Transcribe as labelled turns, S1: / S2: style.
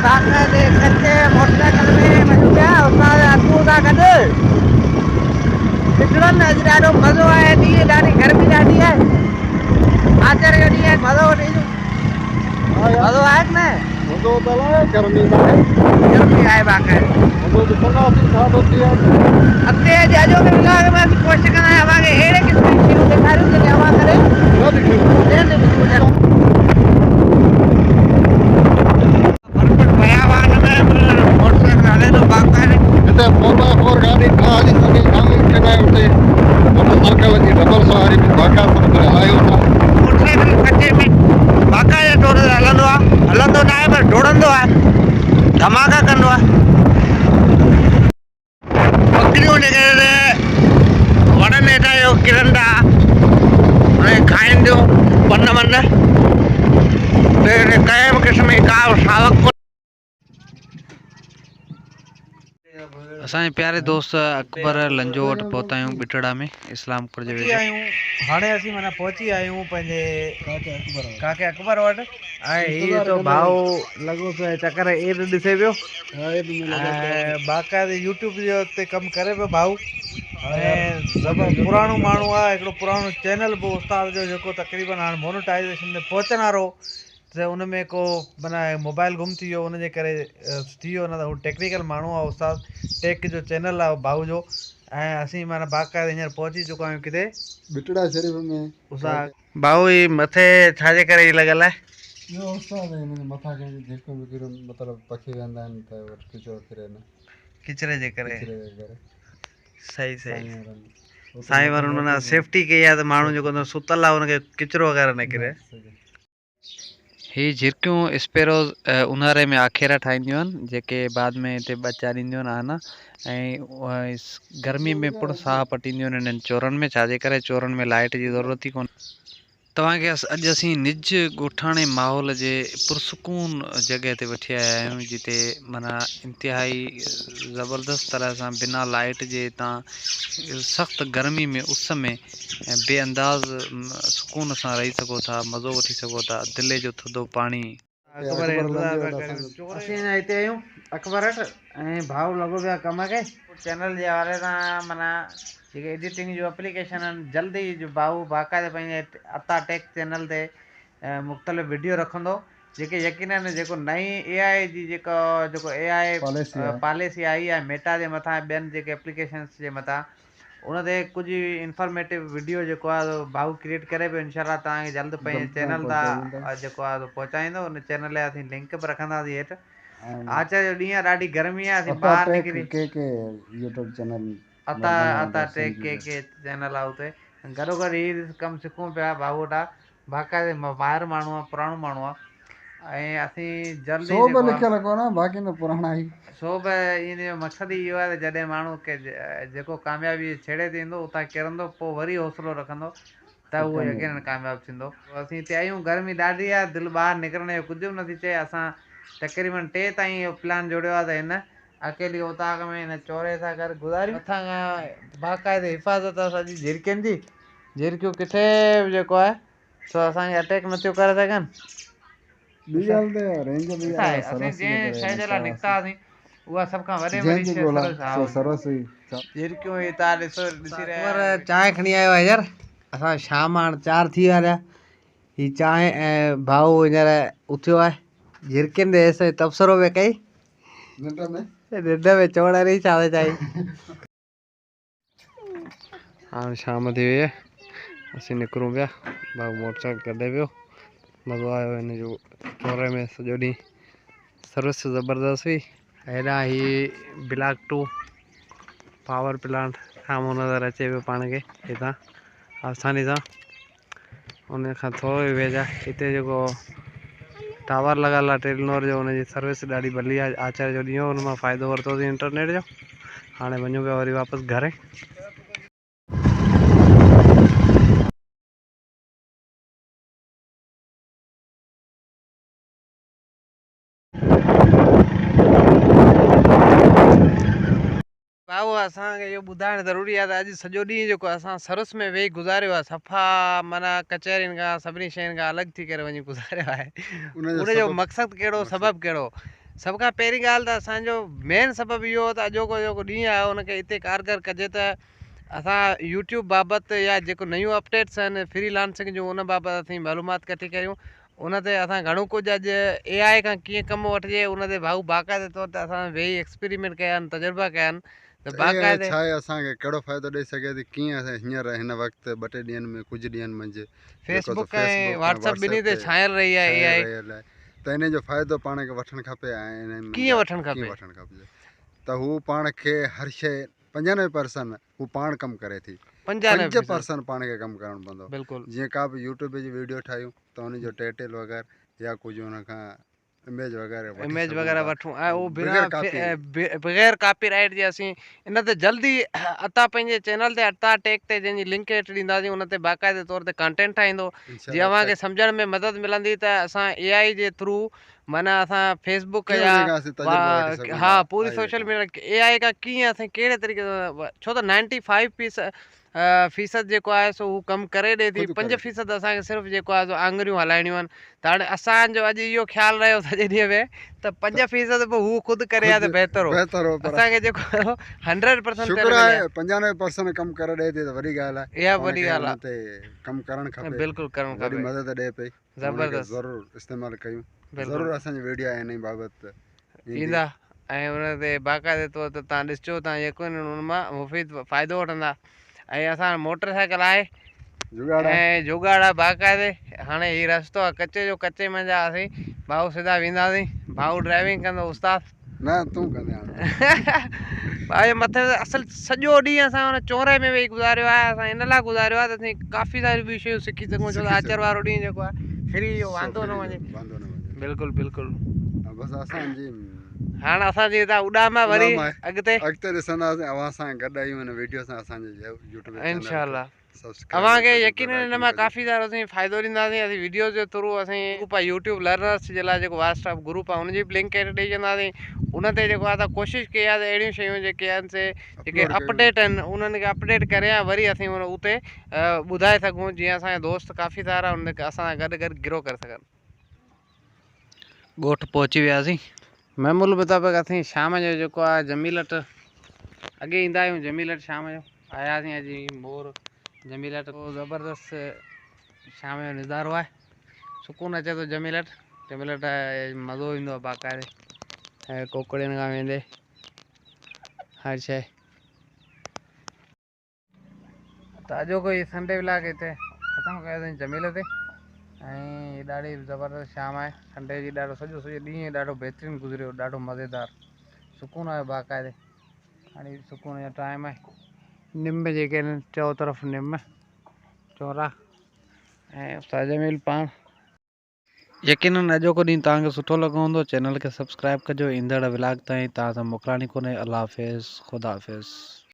S1: बाकायदे कच्चे मोटरसाइकिल में वञूं पिया उस्ताद अकूर सां गॾु ॾिसण में अॼु ॾाढो मज़ो आहे। ॾींहुं ॾाढी गर्मी ॾाढी आहे। आचर जो ॾींहुं आहे, मज़ो वठी मज़ो आहे की न?
S2: मज़ो त आहे, गर्मी न आहे।
S1: गर्मी आहे बाकायदे।
S2: मज़ो ॾिसंदासीं छा थो थिए।
S1: अॻिते अॼु में ब्लॉग में असीं कोशिशि कंदा आहियूं अव्हांखे अहिड़े क़िस्म जी शयूं ॾेखारियूं जेके अव्हां करे
S2: न ॾिठियूं। हिते 4x4 गाॾी का हली सघे कान्हे उते मोटरसाइकिल जी डबल सवारी में बाक़ाइदा हलायूं था।
S1: मोटरसाइकिल कच्चे में बाकायदे तौर ते हलंदो आहे, हलंदो न आहे पर डोड़ंदो आहे, धमाका कंदो आहे। बकरियूं जेके वणनि हेठां जो किरनि था उनखे खाइनि थियूं वन वन कंहिं बि क़िस्म जी का सावक। असांजे प्यारे दोस्त अकबर लंजो वटि पहुता आहियूं बिटड़ा में इस्लामपुर जे वेझो आहियूं। हाणे असीं माना पहुची आहियूं पंहिंजे काके अकबर वटि। ऐं हीअ तो भाउ लॻो पियो चकर एड ॾिसे पियो ऐं बाक़ाइदे यूट्यूब जो ते कमु करे पियो भाउ। ऐं पुराणो माण्हू आहे, हिकिड़ो पुराणो चैनल बि उस्ताद जो जेको तक़रीबन हाणे मोनेटाइज़ेशन ते पहुचण वारो त उन में को माना मोबाइल गुम थी वियो उनजे करे थी वियो न त हू टेक्निकल माण्हू आहे उस्ताद। टेक जो चैनल आहे भाऊ जो। ऐं असीं माना बाक़ाइदे हींअर पहुची चुका आहियूं किथे
S2: बिटड़ा शरीफ में।
S1: उस्ताद भाऊ ही मथे छाजे करे ही लॻल आहे?
S2: इहो उस्ताद हिन मथां कंहिंजी जेको बि किरो मतिलबु पखी वेंदा आहिनि त वटि किचिरो किरे न
S1: किचिरे जे करे। सही सही
S2: साईं
S1: साईं वर माना सेफ्टी कई आहे त माण्हू जेको सुतल आहे हुनखे किचिरो वग़ैरह न किरे। ही झिरकियूं स्पेरोज़ ऊन्हारे में आखेरा ठाहींदियूं आहिनि जेके बाद में हिते ॿच्चा ॾींदियूं आहिनि आना ऐं गर्मी में पुण साह पटींदियूं आहिनि इन्हनि चोरनि में। छाजे करे चोरनि में लाइट जी ज़रूरत ई कोन्हे। तव्हांखे अॼु असीं निज ॻोठाणे माहौल जे पुरसकून जॻह ते वठी आया आहियूं जिते माना इंतिहाई ज़बरदस्त तरह सां बिना लाइट जे तव्हां सख़्तु गर्मी में उस में बेअंदाज़ सुकून सां रही सघो था, मज़ो वठी सघो था। दिले जो थधो पाणी असीं हिते आहियूं अकबर वटि ऐं भाउ लॻो पियो आहे कम खे चैनल जे हवाले सां। माना जेके एडिटिंग जो एप्लीकेशन आहिनि जल्दी जो भाउ बाक़ाइदे पंहिंजे अता टेक चैनल ते मुख़्तलिफ़ वीडियो रखंदो जेके यकीनन जेको नई AI जी जेको AI पॉलिसी आई आहे मेटा जे मथां ॿियनि जेके एप्लीकेशन्स जे मथां उन ते कुझु इंफॉर्मेटिव वीडियो जेको आहे भाउ क्रिएट करे पियो। इनशाला तव्हांखे जल्द पंहिंजे चैनल तां जेको आहे पहुचाईंदो। उन चैनल जा असीं लिंक बि रखंदासीं हेठि। आचर जो ॾींहुं आहे, ॾाढी गर्मी आहे, असीं ॿाहिरि निकिरी
S2: यूट्यूब चैनल
S1: अता टेक के चैनल आहे उते गॾो गॾु ही कमु सिखूं पिया भाऊ वटां। बाक़ाइदे ॿाहिरि माण्हू आहे, पुराणो माण्हू आहे ऐं असीं जल्दी
S2: लिखियल कोन बाक़ी न पुराणा ई
S1: सो बि इन जो मक़सदु इहो आहे त जॾहिं माण्हू खे जेको कामयाबी छेड़े ते ईंदो उतां किरंदो पोइ वरी हौसलो रखंदो त उहो यकीनन कामयाबु थींदो। असीं हिते आहियूं, गर्मी ॾाढी आहे, दिलि ॿाहिरि निकिरण जो कुझु बि नथी चए। असां तक़रीबन 3 ताईं इहो प्लान जोड़ियो आहे त हिन अकेली उताक में हिन चोरे सां गॾु गुज़ारियूं। मथां खां बाक़ाइदे हिफ़ाज़त आहे सॼी झिरकियुनि जी। झिरकियूं किथे बि जेको आहे सो असांखे अटैक नथियूं करे सघनि। असीं जंहिं शइ जे लाइ निकिता हुआसीं उहा सभ खां वॾे में झिरकियूं ही तव्हां ॾिसो ॾिसी रहिया चांहि खणी आयो आहे हींअर। असां शाम हाणे 4 थी विया रहिया। ही चांहि ऐं भाऊ हींअर उथियो आहे झिरकियुनि ते एसो तबसरो पिया कई निंड में चवण रही छा चाही। हाणे शाम थी वई आहे, असीं निकिरूं पिया। भाऊ मोटरसाइकिल कढे पियो, मज़ो आयो हिन जो चोरे में। सॼो ॾींहुं सर्विस ज़बरदस्त हुई। हेॾां ही ब्लॉक 2 पावर प्लांट साम्हूं नज़र अचे पियो पाण खे हितां आसानी सां। उन खां थोरो ई वेझा हिते जेको टावर लॻल आहे टेलीनॉर जो हुनजी सर्विस ॾाढी भली आहे। आचार्य जो ॾींहुं हुन मां फ़ाइदो वरितोसीं इंटरनेट जो। हाणे वञूं पिया वरी वापसि घरे। भाऊ असांखे इहो ॿुधाइणु ज़रूरी आहे त अॼु सॼो ॾींहुं जेको असां सरस में वेही गुज़ारियो आहे सफ़ा माना कचहरियुनि खां सभिनी शयुनि खां अलॻि थी करे वञी गुज़ारियो आहे। उनजो मक़सदु कहिड़ो, सबबु कहिड़ो? सभ खां पहिरीं ॻाल्हि त असांजो मेन सबबु इहो हो त अॼोको जेको ॾींहुं आहे उनखे हिते कारगर कजे त असां यूट्यूब बाबति या जेको नयूं अपडेट्स आहिनि फ्रीलांसिंग जूं उन बाबति असीं मालूमात कठी कयूं। उन ते असां घणो कुझु अॼु AI खां कीअं कमु वठिजे उन ते भाऊ बाक़ाइदे तौर ते असां वेही एक्सपेरिमेंट कया आहिनि, तजुर्बा कया आहिनि त बाक़ाइदे
S2: छा आहे असांखे कहिड़ो फ़ाइदो ॾेई सघे थी, कीअं असां हींअर हिन वक़्तु 2-3 ॾींहंनि में कुझु ॾींहंनि मंझि
S1: फेसबुक ऐं व्हाट्सअप ॿिन्ही ते छांयल रही आहे AI।
S2: रहियल आहे त इन जो फ़ाइदो पाण खे वठणु खपे ऐं इन में
S1: कीअं वठणु खपे?
S2: वठणु खपजे त हू पाण खे हर शइ 95% हू पाण कमु करे थी, 5% पाण खे कमु करणु पवंदो।
S1: बिल्कुलु
S2: जीअं का बि यूट्यूब जी वीडियो ठाहियूं त उन जो टाइटल वग़ैरह या कुझु उन खां इमेज वग़ैरह
S1: वठूं ऐं उहो बग़ैर कॉपीराइट जे असीं इन ते जल्दी अता पंहिंजे चैनल ते अता टैग ते जंहिंजी लिंक हेठि ॾींदासीं उन ते बाक़ाइदे तौर ते कंटेंट ठाहींदो जीअं अव्हांखे सम्झण में मदद मिलंदी त असां AI जे थ्रू माना असां फेसबुक या हा पूरी सोशल मीडिया AI खां कीअं असां कहिड़े तरीक़े सां, छो त 95% जेको आहे सो हू कमु करे ॾिए थी, 5% असांखे सिर्फ़ु जेको आहे सो आङुरियूं हलाइणियूं आहिनि। त हाणे असांजो अॼु इहो ख़्यालु रहियो सॼे ॾींहं में त 5% पोइ हू ख़ुदि करे हा त बहितर हो, असांखे जेको 100%
S2: 95% कमु करे ॾिए थी त वॾी ॻाल्हि आहे,
S1: इहा वॾी ॻाल्हि आहे,
S2: ते कमु करणु खपे,
S1: बिल्कुलु करणु खपे,
S2: वॾी मदद ॾिए पई,
S1: ज़बरदस्त
S2: ज़रूरु इस्तेमालु कयूं, ज़रूरु असांजी वीडियो इन बाबति
S1: ईंदा ऐं उन ते बाक़ाइदे तौर ते तव्हां ॾिसिजो, तव्हां यकीन उन मां मुफ़ीद फ़ाइदो वठंदा। ऐं असां मोटरसाइकिल आहे ऐं जुगाड़ आहे बाक़ाइदे। हाणे हीउ रस्तो आहे कचे जो, कचे मंझि असीं भाऊ सिधा वेंदासीं, भाऊ ड्राइविंग कंदो, उस्ताद
S2: न तूं कंदे
S1: भाई मथे असल सॼो ॾींहुं असां हुन चोरे में वेही गुज़ारियो आहे। असां इन लाइ गुज़ारियो आहे त असीं काफ़ी सारी ॿियूं शयूं सिखी सघूं, छो त आचर वारो ॾींहुं जेको आहे फ्री जो वांदो न वञे। बिल्कुलु बिल्कुलु
S2: बसि असांजी
S1: हाणे असांजी हितां उॾाम आहे वरी अॻिते
S2: ॾिसंदासीं अवां सां गॾु आहियूं हिन वीडियो सां असांजे यूट्यूब
S1: इंशाअल्लाह। अव्हांखे यकीन हिन मां काफ़ी सारो असीं फ़ाइदो ॾींदासीं। असीं वीडियो जे थ्रू असीं ग्रुप आहे यूट्यूब लर्नर्स जे लाइ जेको व्हाट्सअप ग्रुप आहे उनजी बि लिंक हेठि ॾेई छॾंदासीं। उन ते जेको आहे त कोशिशि कई आहे त अहिड़ियूं शयूं जेके आहिनि से जेके अपडेट आहिनि उन्हनि खे अपडेट करे ऐं वरी असीं उते ॿुधाए सघूं, जीअं असांजा दोस्त काफ़ी सारा उन असां सां गॾु गॾु गिरो करे सघनि। ॻोठ पहुची वियासीं। महमूल मुताबिक़ असीं शाम जो जेको आहे जमीलट अॻे ईंदा आहियूं, जमीलट शाम जो आयासीं अॼु मोर जमीलट ज़बरदस्त शाम जो नज़ारो आहे, सुकून अचे थो। जमीलट मज़ो ईंदो आहे बाक़ाइदे ऐं कोकड़ियुनि खां वेंदे हर शइ। त अॼोको इहो संडे व्लॉग हिते ख़तमु कयोसीं जमील ते। ऐं ॾाढी ज़बरदस्त शाम आहे संडे जी, ॾाढो सॼो ॾींहुं ॾाढो बहितरीनु गुज़रियो, ॾाढो मज़ेदार, सुकून आयो बाक़ाइदे। हाणे सुकून जो टाइम आहे, निम जेके आहिनि चओ तरफ़ निम चोरा ऐं उस्ताद जमील पाण। यकीनन अॼोको ॾींहुं तव्हांखे सुठो लॻो हूंदो। चैनल खे सब्सक्राइब कजो। ईंदड़ व्लॉग ताईं तव्हां सां मोकिलानी कोन्हे। अल्लाह हाफ़िज़, ख़ुदा हाफ़िज़।